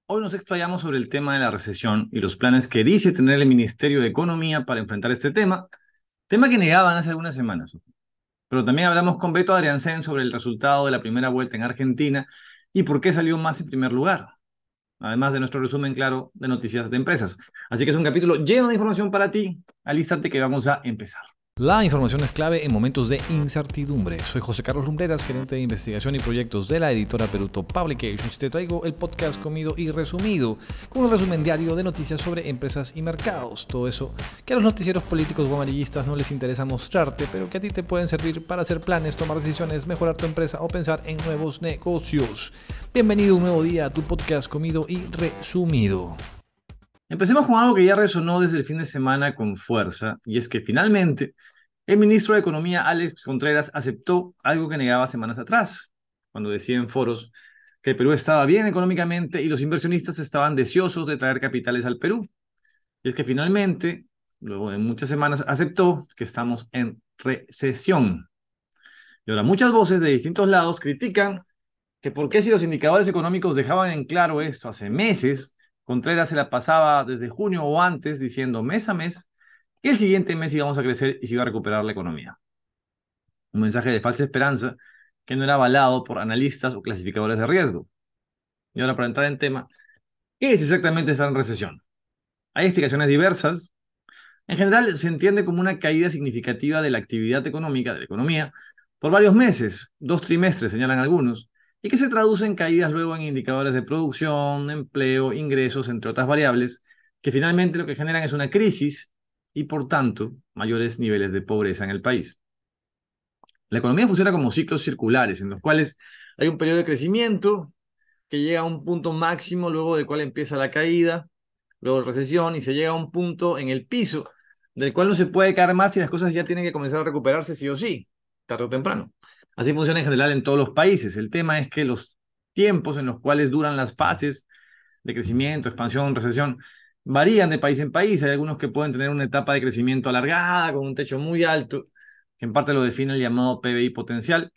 Hoy nos explayamos sobre el tema de la recesión y los planes que dice tener el Ministerio de Economía para enfrentar este tema que negaban hace algunas semanas. Pero también hablamos con Beto Adriansen sobre el resultado de la primera vuelta en Argentina y por qué salió más en primer lugar, además de nuestro resumen claro de noticias de empresas. Así que es un capítulo lleno de información para ti. Alístate que vamos a empezar. La información es clave en momentos de incertidumbre. Soy José Carlos Lumbreras, gerente de investigación y proyectos de la editora Peruto Publications, y te traigo el podcast Comido y Resumido, con un resumen diario de noticias sobre empresas y mercados. Todo eso que a los noticieros políticos o amarillistas no les interesa mostrarte, pero que a ti te pueden servir para hacer planes, tomar decisiones, mejorar tu empresa o pensar en nuevos negocios. Bienvenido un nuevo día a tu podcast Comido y Resumido. Empecemos con algo que ya resonó desde el fin de semana con fuerza, y es que finalmente el ministro de Economía, Alex Contreras, aceptó algo que negaba semanas atrás, cuando decía en foros que el Perú estaba bien económicamente y los inversionistas estaban deseosos de traer capitales al Perú. Y es que finalmente, luego de muchas semanas, aceptó que estamos en recesión. Y ahora muchas voces de distintos lados critican que por qué si los indicadores económicos dejaban en claro esto hace meses, Contreras se la pasaba desde junio o antes diciendo mes a mes que el siguiente mes íbamos a crecer y se iba a recuperar la economía. Un mensaje de falsa esperanza que no era avalado por analistas o clasificadores de riesgo. Y ahora para entrar en tema, ¿qué es exactamente estar en recesión? Hay explicaciones diversas. En general se entiende como una caída significativa de la actividad económica, de la economía, por varios meses, 2 trimestres señalan algunos, y que se traduce en caídas luego en indicadores de producción, empleo, ingresos, entre otras variables, que finalmente lo que generan es una crisis y por tanto mayores niveles de pobreza en el país. La economía funciona como ciclos circulares, en los cuales hay un periodo de crecimiento que llega a un punto máximo, luego del cual empieza la caída, luego recesión, y se llega a un punto en el piso, del cual no se puede caer más y las cosas ya tienen que comenzar a recuperarse sí o sí, tarde o temprano. Así funciona en general en todos los países. El tema es que los tiempos en los cuales duran las fases de crecimiento, expansión, recesión, varían de país en país. Hay algunos que pueden tener una etapa de crecimiento alargada, con un techo muy alto, que en parte lo define el llamado PBI potencial,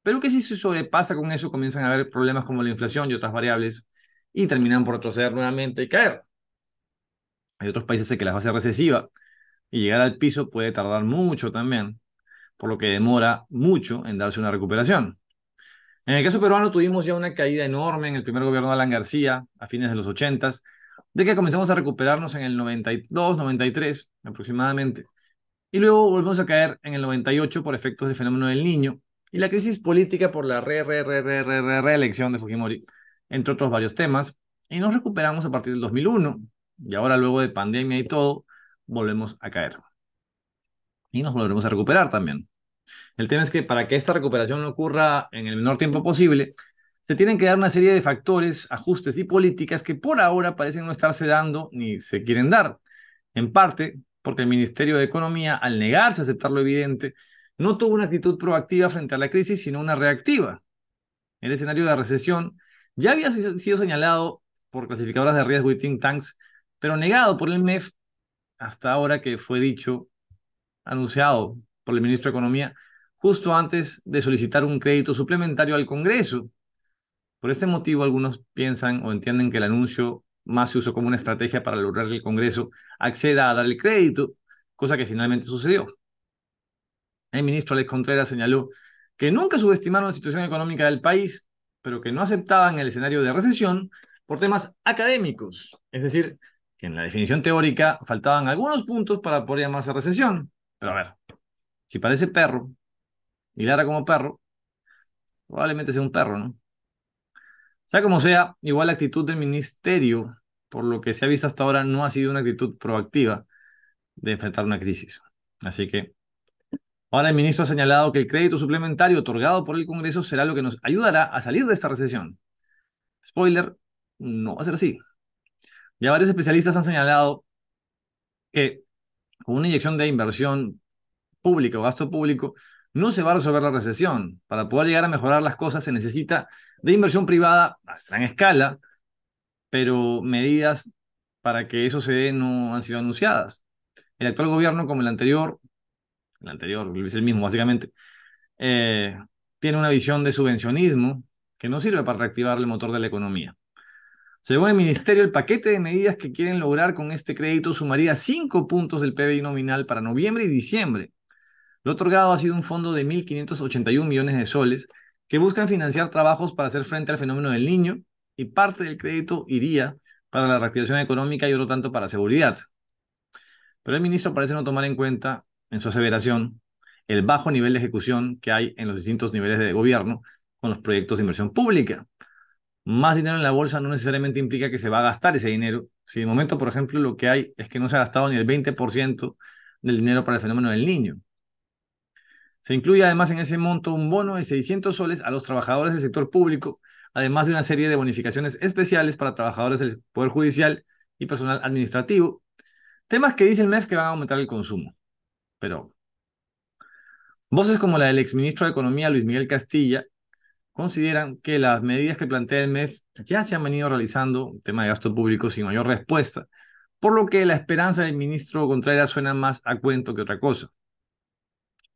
pero que si se sobrepasa con eso comienzan a haber problemas como la inflación y otras variables y terminan por retroceder nuevamente y caer. Hay otros países en que la fase recesiva y llegar al piso puede tardar mucho también, por lo que demora mucho en darse una recuperación. En el caso peruano tuvimos ya una caída enorme en el primer gobierno de Alan García a fines de los 80, de que comenzamos a recuperarnos en el 92, 93 aproximadamente, y luego volvemos a caer en el 98 por efectos del fenómeno del Niño y la crisis política por la reelección de Fujimori, entre otros varios temas, y nos recuperamos a partir del 2001, y ahora luego de pandemia y todo, volvemos a caer. Y nos volveremos a recuperar también. El tema es que para que esta recuperación ocurra en el menor tiempo posible, se tienen que dar una serie de factores, ajustes y políticas que por ahora parecen no estarse dando ni se quieren dar. En parte porque el Ministerio de Economía, al negarse a aceptar lo evidente, no tuvo una actitud proactiva frente a la crisis, sino una reactiva. El escenario de recesión ya había sido señalado por clasificadoras de riesgo y think tanks, pero negado por el MEF hasta ahora que fue dicho, anunciado por el ministro de Economía, justo antes de solicitar un crédito suplementario al Congreso. Por este motivo, algunos piensan o entienden que el anuncio más se usó como una estrategia para lograr que el Congreso acceda a dar el crédito, cosa que finalmente sucedió. El ministro Alex Contreras señaló que nunca subestimaron la situación económica del país, pero que no aceptaban el escenario de recesión por temas académicos. Es decir, que en la definición teórica faltaban algunos puntos para poder llamarse recesión. Pero a ver, si parece perro y ladra como perro, probablemente sea un perro, ¿no? Sea como sea, igual la actitud del ministerio, por lo que se ha visto hasta ahora, no ha sido una actitud proactiva de enfrentar una crisis. Así que ahora el ministro ha señalado que el crédito suplementario otorgado por el Congreso será lo que nos ayudará a salir de esta recesión. Spoiler, no va a ser así. Ya varios especialistas han señalado que con una inyección de inversión pública o gasto público no se va a resolver la recesión. Para poder llegar a mejorar las cosas se necesita de inversión privada a gran escala, pero medidas para que eso se dé no han sido anunciadas. El actual gobierno, como el anterior, es el mismo básicamente, eh, tiene una visión de subvencionismo que no sirve para reactivar el motor de la economía. Según el ministerio, el paquete de medidas que quieren lograr con este crédito sumaría 5 puntos del PBI nominal para noviembre y diciembre. Lo otorgado ha sido un fondo de 1.581 millones de soles que buscan financiar trabajos para hacer frente al fenómeno del Niño, y parte del crédito iría para la reactivación económica y otro tanto para seguridad. Pero el ministro parece no tomar en cuenta, en su aseveración, el bajo nivel de ejecución que hay en los distintos niveles de gobierno con los proyectos de inversión pública. Más dinero en la bolsa no necesariamente implica que se va a gastar ese dinero. Si de momento, por ejemplo, lo que hay es que no se ha gastado ni el 20% del dinero para el fenómeno del Niño. Se incluye además en ese monto un bono de 600 soles a los trabajadores del sector público, además de una serie de bonificaciones especiales para trabajadores del Poder Judicial y personal administrativo, temas que dice el MEF que van a aumentar el consumo. Pero voces como la del exministro de Economía, Luis Miguel Castilla, consideran que las medidas que plantea el MEF ya se han venido realizando, tema de gasto público, sin mayor respuesta, por lo que la esperanza del ministro Contreras suena más a cuento que otra cosa.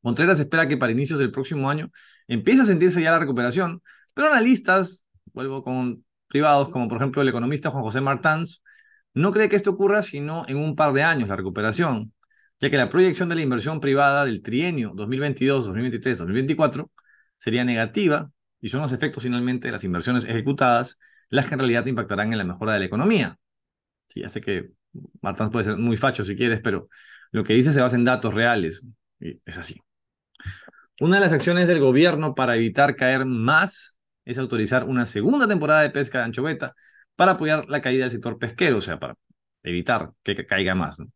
Contreras espera que para inicios del próximo año empiece a sentirse ya la recuperación, pero analistas, vuelvo con privados, como por ejemplo el economista Juan José Martans, no cree que esto ocurra sino en un par de años la recuperación, ya que la proyección de la inversión privada del trienio 2022, 2023, 2024 sería negativa, y son los efectos finalmente de las inversiones ejecutadas las que en realidad impactarán en la mejora de la economía. Sí, ya sé que Martans puede ser muy facho si quieres, pero lo que dice se basa en datos reales, y es así. Una de las acciones del gobierno para evitar caer más es autorizar una segunda temporada de pesca de anchoveta para apoyar la caída del sector pesquero, o sea, para evitar que caiga más, ¿no?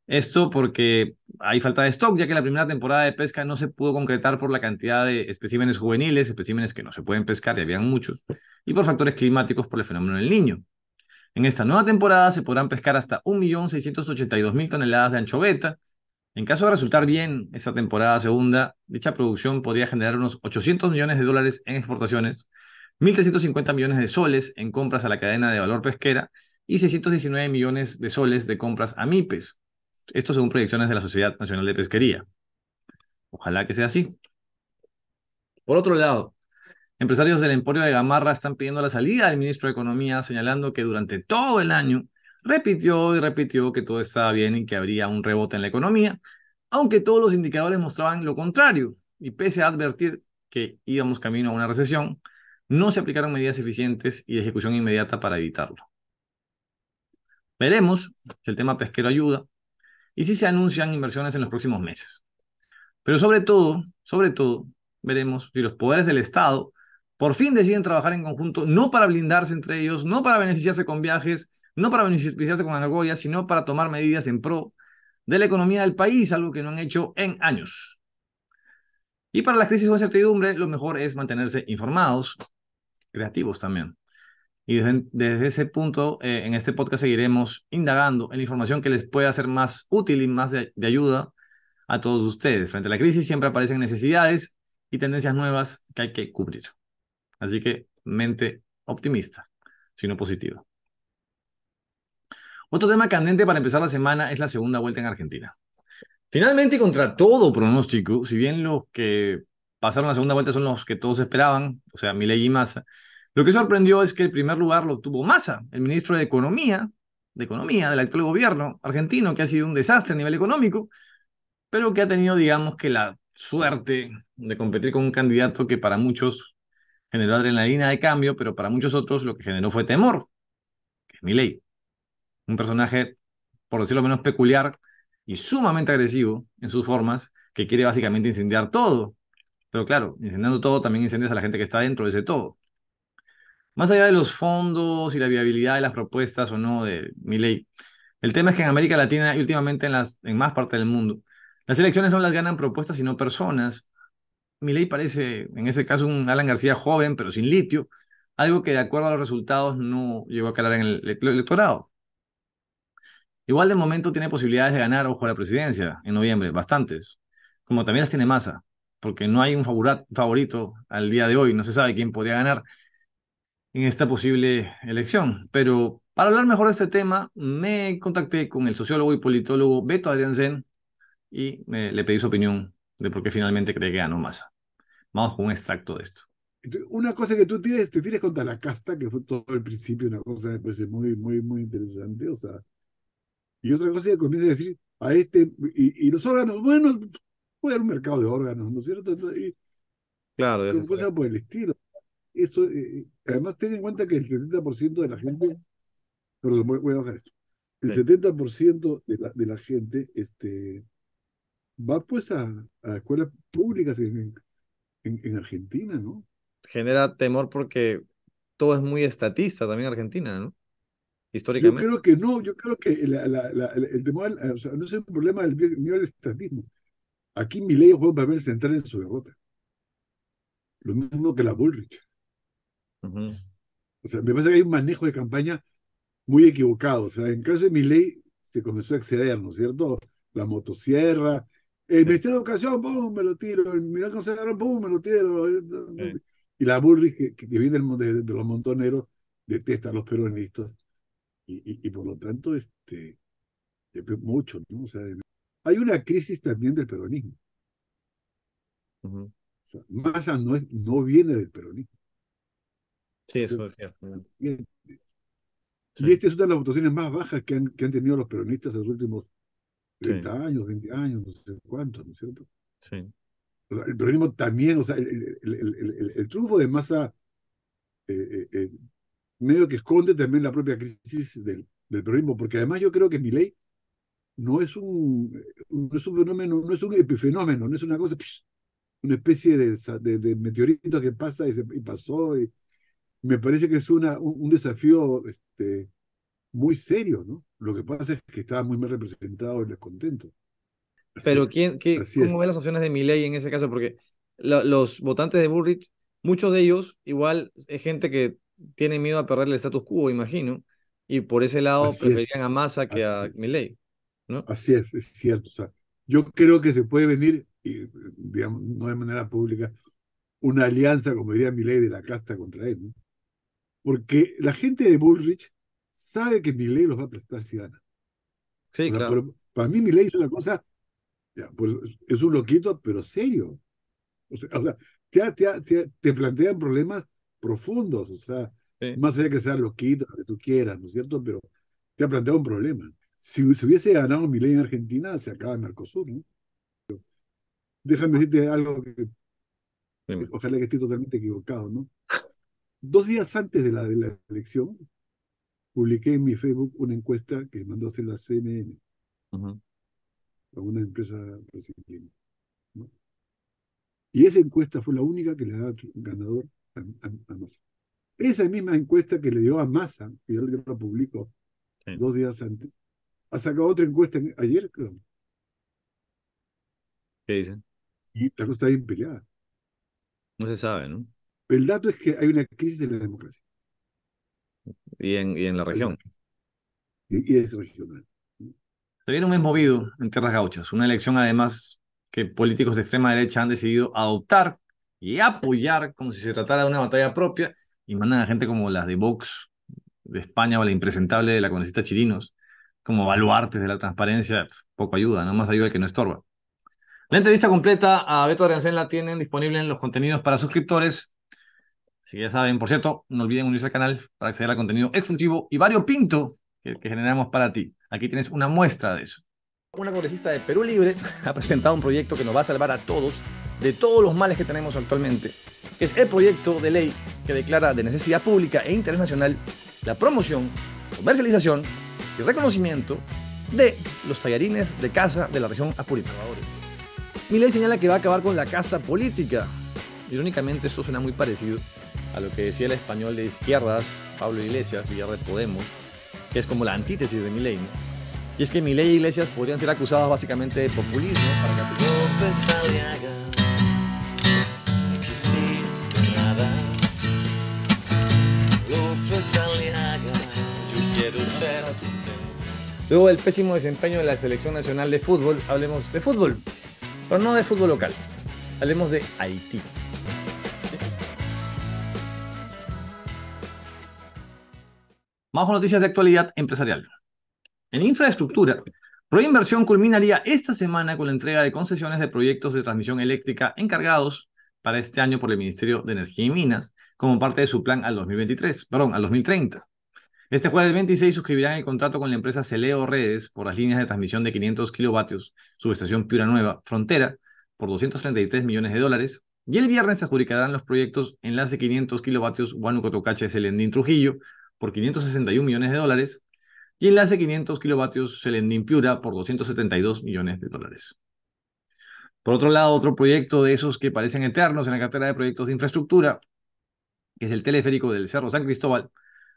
Esto porque hay falta de stock, ya que la primera temporada de pesca no se pudo concretar por la cantidad de especímenes juveniles, especímenes que no se pueden pescar, y habían muchos, y por factores climáticos por el fenómeno del Niño. En esta nueva temporada se podrán pescar hasta 1.682.000 toneladas de anchoveta. En caso de resultar bien esta temporada segunda, dicha producción podría generar unos 800 millones de dólares en exportaciones, 1.350 millones de soles en compras a la cadena de valor pesquera y 619 millones de soles de compras a MIPES. Esto según proyecciones de la Sociedad Nacional de Pesquería. Ojalá que sea así. Por otro lado, empresarios del Emporio de Gamarra están pidiendo la salida del ministro de Economía, señalando que durante todo el año repitió y repitió que todo estaba bien y que habría un rebote en la economía, aunque todos los indicadores mostraban lo contrario. Y pese a advertir que íbamos camino a una recesión, no se aplicaron medidas eficientes y de ejecución inmediata para evitarlo. Veremos si el tema pesquero ayuda y si se anuncian inversiones en los próximos meses. Pero sobre todo, veremos si los poderes del Estado por fin deciden trabajar en conjunto, no para blindarse entre ellos, no para beneficiarse con viajes, no para beneficiarse con argollas, sino para tomar medidas en pro de la economía del país, algo que no han hecho en años. Y para las crisis o incertidumbre, lo mejor es mantenerse informados, creativos también. Y desde ese punto, en este podcast seguiremos indagando en la información que les pueda ser más útil y más de ayuda a todos ustedes. Frente a la crisis siempre aparecen necesidades y tendencias nuevas que hay que cubrir. Así que mente optimista, sino positiva. Otro tema candente para empezar la semana es la segunda vuelta en Argentina. Finalmente, y contra todo pronóstico, si bien los que pasaron la segunda vuelta son los que todos esperaban, o sea, Milei y Massa, lo que sorprendió es que el primer lugar lo obtuvo Massa, el ministro de Economía del actual gobierno argentino, que ha sido un desastre a nivel económico, pero que ha tenido, digamos, que la suerte de competir con un candidato que para muchos generó adrenalina de cambio, pero para muchos otros lo que generó fue temor, que es Milei, un personaje, por decirlo menos, peculiar y sumamente agresivo en sus formas, que quiere básicamente incendiar todo. Pero claro, incendiando todo también incendias a la gente que está dentro de ese todo. Más allá de los fondos y la viabilidad de las propuestas o no de Milei, el tema es que en América Latina y últimamente en más partes del mundo, las elecciones no las ganan propuestas sino personas. Milei parece, en ese caso, un Alan García joven, pero sin litio, algo que de acuerdo a los resultados no llegó a calar en el electorado. Igual de momento tiene posibilidades de ganar, ojo, la presidencia en noviembre, bastantes, como también las tiene Massa, porque no hay un favorito al día de hoy, no se sabe quién podría ganar en esta posible elección. Pero para hablar mejor de este tema, me contacté con el sociólogo y politólogo Beto Adrianzen y le pedí su opinión de por qué finalmente cree que ganó Massa. Vamos con un extracto de esto. Una cosa que tú tienes, te tienes contra la casta, que fue todo el principio, una cosa me parece muy, muy, muy interesante, o sea, y otra cosa que comienza a decir, y los órganos, bueno, puede haber un mercado de órganos, ¿no es cierto? Entonces, Claro, ya se fue. cosas por el estilo. Eso, además, ten en cuenta que el 70% de la gente, perdón, voy a bajar esto, el Sí. 70% de la gente va pues a escuelas públicas en Argentina, ¿no? Genera temor porque todo es muy estatista también en Argentina, ¿no? Yo Históricamente. creo que no, yo creo que el tema, o sea, no es un problema del mío del estatismo. Aquí Milei juega un papel central en su derrota, lo mismo que la Bullrich. Ujú. O sea, me parece que hay un manejo de campaña muy equivocado. O sea, en caso de Milei se comenzó a exceder, ¿no es cierto? La motosierra, el Sí, Ministerio de Educación, ¡pum! Me lo tiro, el Ministerio Consejero, ¡pum! Me lo tiro. sí. Y la Bullrich, que viene de los montoneros, detesta a los peronistas y por lo tanto, mucho, ¿no? O sea, hay una crisis también del peronismo. Ujú. O sea, Massa no viene del peronismo. Sí, eso ¿Cierto? es cierto. Y Sí, esta es una de las votaciones más bajas que han tenido los peronistas en los últimos sí, 30 años, 20 años, no sé cuántos, ¿no es cierto? sí. O sea, el peronismo también, o sea, el triunfo de Massa eh, eh, eh, medio que esconde también la propia crisis del peronismo, porque además yo creo que Milei no es un fenómeno, no es un epifenómeno, no es una cosa, una especie de meteorito que pasa y pasó. Y me parece que es un desafío muy serio, ¿no? Lo que pasa es que estaba muy mal representado el descontento. Así, Pero así es, ¿cómo ven las opciones de Milei en ese caso? Porque los votantes de Bullrich, muchos de ellos, igual es gente que tiene miedo a perder el status quo, imagino, y por ese lado así es, preferían a Massa que así a es, Milei, ¿no? es cierto. O sea, yo creo que se puede venir, y, digamos, no de manera pública, una alianza, como diría Milei, de la casta contra él, ¿no? Porque la gente de Bullrich sabe que Milei los va a prestar si gana. Sí, O sea, claro. para mí Milei es una cosa, ya, pues, es un loquito, pero serio. O sea, te plantean problemas profundos, o sea, Sí. más allá que sea loquito, lo que tú quieras, ¿no es cierto? Pero te ha planteado un problema. Si se hubiese ganado Milei en Argentina, se acaba el Mercosur, ¿no? Déjame decirte algo que Dime. ojalá que esté totalmente equivocado, ¿no? 2 días antes de la elección, publiqué en mi Facebook una encuesta que mandó a hacer la CNN Ujú. a una empresa brasileña, ¿no? Y esa encuesta fue la única que le da ganador a Massa. Esa misma encuesta que le dio a Massa, que yo la publico Sí. 2 días antes, ha sacado otra encuesta ayer, creo, ¿Qué dicen? y la cosa está bien peleada. No se sabe, ¿no? El dato es que hay una crisis de la democracia. Y en la Hay una región. crisis, y es regional. Se viene un mes movido en Tierras Gauchas, una elección además que políticos de extrema derecha han decidido adoptar y apoyar como si se tratara de una batalla propia y mandan a gente como las de Vox de España o la impresentable de la congresista Chirinos como baluartes de la transparencia, poco ayuda, no más ayuda el que no estorba. La entrevista completa a Beto Arancén la tienen disponible en los contenidos para suscriptores. Si ya saben, por cierto, no olviden unirse al canal para acceder al contenido exclusivo y variopinto que generamos para ti. Aquí tienes una muestra de eso. Una congresista de Perú Libre ha presentado un proyecto que nos va a salvar a todos de todos los males que tenemos actualmente, que es el proyecto de ley que declara de necesidad pública e interés nacional la promoción, comercialización y reconocimiento de los tallarines de caza de la región Apurímac. Mi ley señala que va a acabar con la casta política. Irónicamente, esto suena muy parecido a lo que decía el español de izquierdas, Pablo Iglesias, Villar de Podemos, que es como la antítesis de Milei, ¿no? Y es que Milei y Iglesias podrían ser acusados básicamente de populismo para López Aliaga, no quisiste nada. López Aliaga, yo quiero ser tu intención. Luego del pésimo desempeño de la selección nacional de fútbol, hablemos de fútbol, pero no de fútbol local. Hablemos de Haití. Vamos con noticias de actualidad empresarial. En infraestructura, Proinversión culminaría esta semana con la entrega de concesiones de proyectos de transmisión eléctrica encargados para este año por el Ministerio de Energía y Minas, como parte de su plan al 2030. Este jueves 26 suscribirán el contrato con la empresa Celeo Redes por las líneas de transmisión de 500 kilovatios, subestación Piura Nueva, Frontera, por $233 millones, y el viernes se adjudicarán los proyectos Enlace 500 kilovatios Huánuco-Tocache Selendín Trujillo por $561 millones, y Enlace 500 kilovatios Selendín Piura por $272 millones. Por otro lado, otro proyecto de esos que parecen eternos en la cartera de proyectos de infraestructura, que es el teleférico del Cerro San Cristóbal,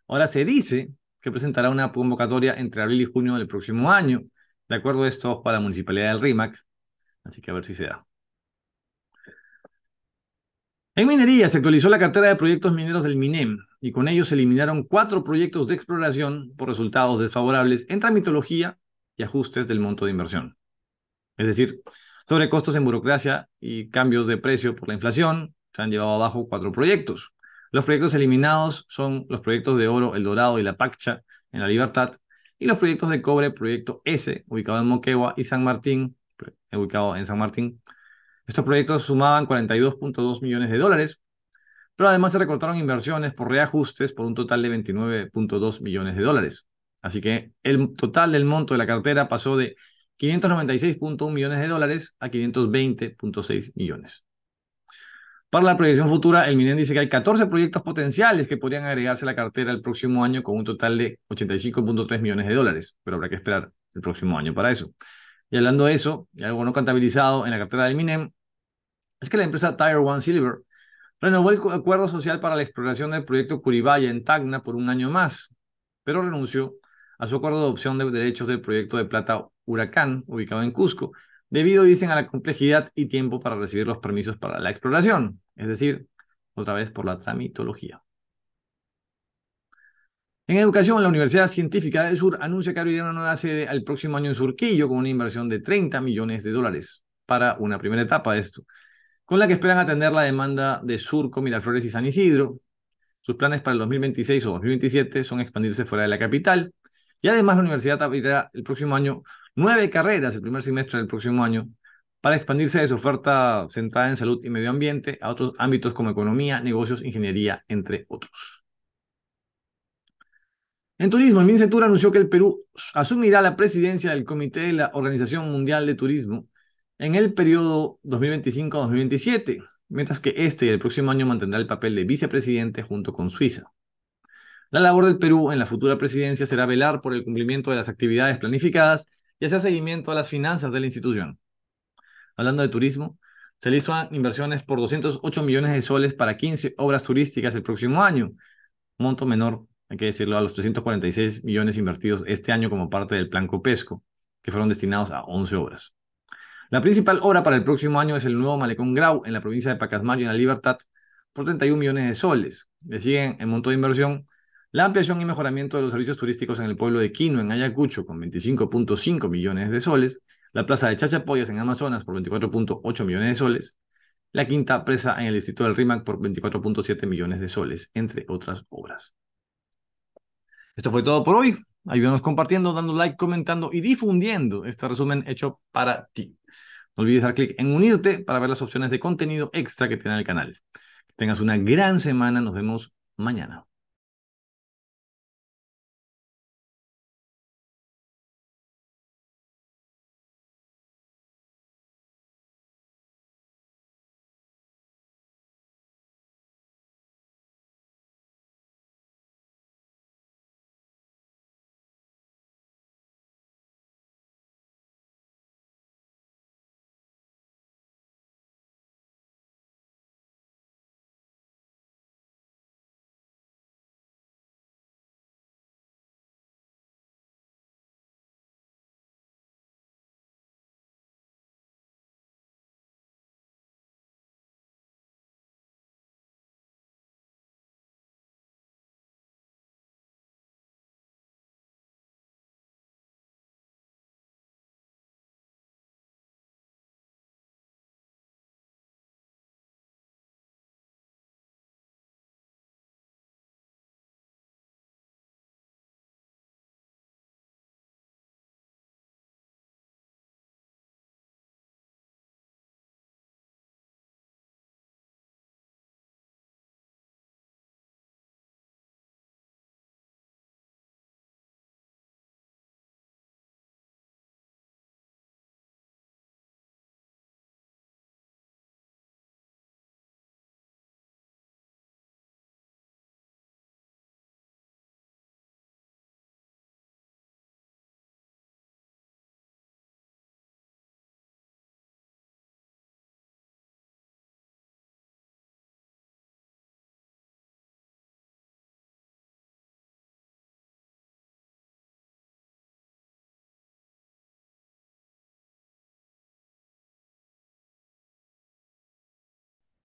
ahora se dice que presentará una convocatoria entre abril y junio del próximo año, de acuerdo a esto para la Municipalidad del Rímac, así que a ver si se da. En minería se actualizó la cartera de proyectos mineros del MINEM y con ello se eliminaron 4 proyectos de exploración por resultados desfavorables en tramitología y ajustes del monto de inversión. Es decir, sobrecostos en burocracia y cambios de precio por la inflación se han llevado abajo 4 proyectos. Los proyectos eliminados son los proyectos de oro, El Dorado y La Paccha en La Libertad, y los proyectos de cobre, Proyecto S, ubicado en Moquegua, y San Martín, ubicado en San Martín. Estos proyectos sumaban $42.2 millones, pero además se recortaron inversiones por reajustes por un total de $29.2 millones. Así que el total del monto de la cartera pasó de $596.1 millones a $520.6 millones. Para la proyección futura, el MINEM dice que hay 14 proyectos potenciales que podrían agregarse a la cartera el próximo año con un total de $85.3 millones, pero habrá que esperar el próximo año para eso. Y hablando de eso, y algo no contabilizado en la cartera del MINEM, es que la empresa Tier One Silver renovó el acuerdo social para la exploración del proyecto Curibaya en Tacna por un año más, pero renunció a su acuerdo de opción de derechos del proyecto de plata Huracán, ubicado en Cusco, debido, dicen, a la complejidad y tiempo para recibir los permisos para la exploración, es decir, otra vez por la tramitología. En educación, la Universidad Científica del Sur anuncia que abrirá una nueva sede al próximo año en Surquillo con una inversión de $30 millones para una primera etapa de esto, con la que esperan atender la demanda de Surco, Miraflores y San Isidro. Sus planes para el 2026 o 2027 son expandirse fuera de la capital, y además la universidad abrirá el próximo año 9 carreras el primer semestre del próximo año para expandirse de su oferta centrada en salud y medio ambiente a otros ámbitos como economía, negocios, ingeniería, entre otros. En turismo, el MINCETUR anunció que el Perú asumirá la presidencia del Comité de la Organización Mundial de Turismo en el periodo 2025-2027, mientras que este y el próximo año mantendrá el papel de vicepresidente junto con Suiza. La labor del Perú en la futura presidencia será velar por el cumplimiento de las actividades planificadas y hacer seguimiento a las finanzas de la institución. Hablando de turismo, se realizan inversiones por $208 millones para 15 obras turísticas el próximo año, monto menor, hay que decirlo, a los 346 millones invertidos este año como parte del Plan Copesco, que fueron destinados a 11 obras. La principal obra para el próximo año es el nuevo Malecón Grau en la provincia de Pacasmayo, en La Libertad, por $31 millones. Le siguen en monto de inversión la ampliación y mejoramiento de los servicios turísticos en el pueblo de Quino, en Ayacucho, con $25.5 millones, la plaza de Chachapoyas en Amazonas por $24.8 millones, la quinta presa en el distrito del Rímac por $24.7 millones, entre otras obras. Esto fue todo por hoy. Ayúdanos compartiendo, dando like, comentando y difundiendo este resumen hecho para ti. No olvides dar clic en unirte para ver las opciones de contenido extra que tiene el canal. Que tengas una gran semana. Nos vemos mañana.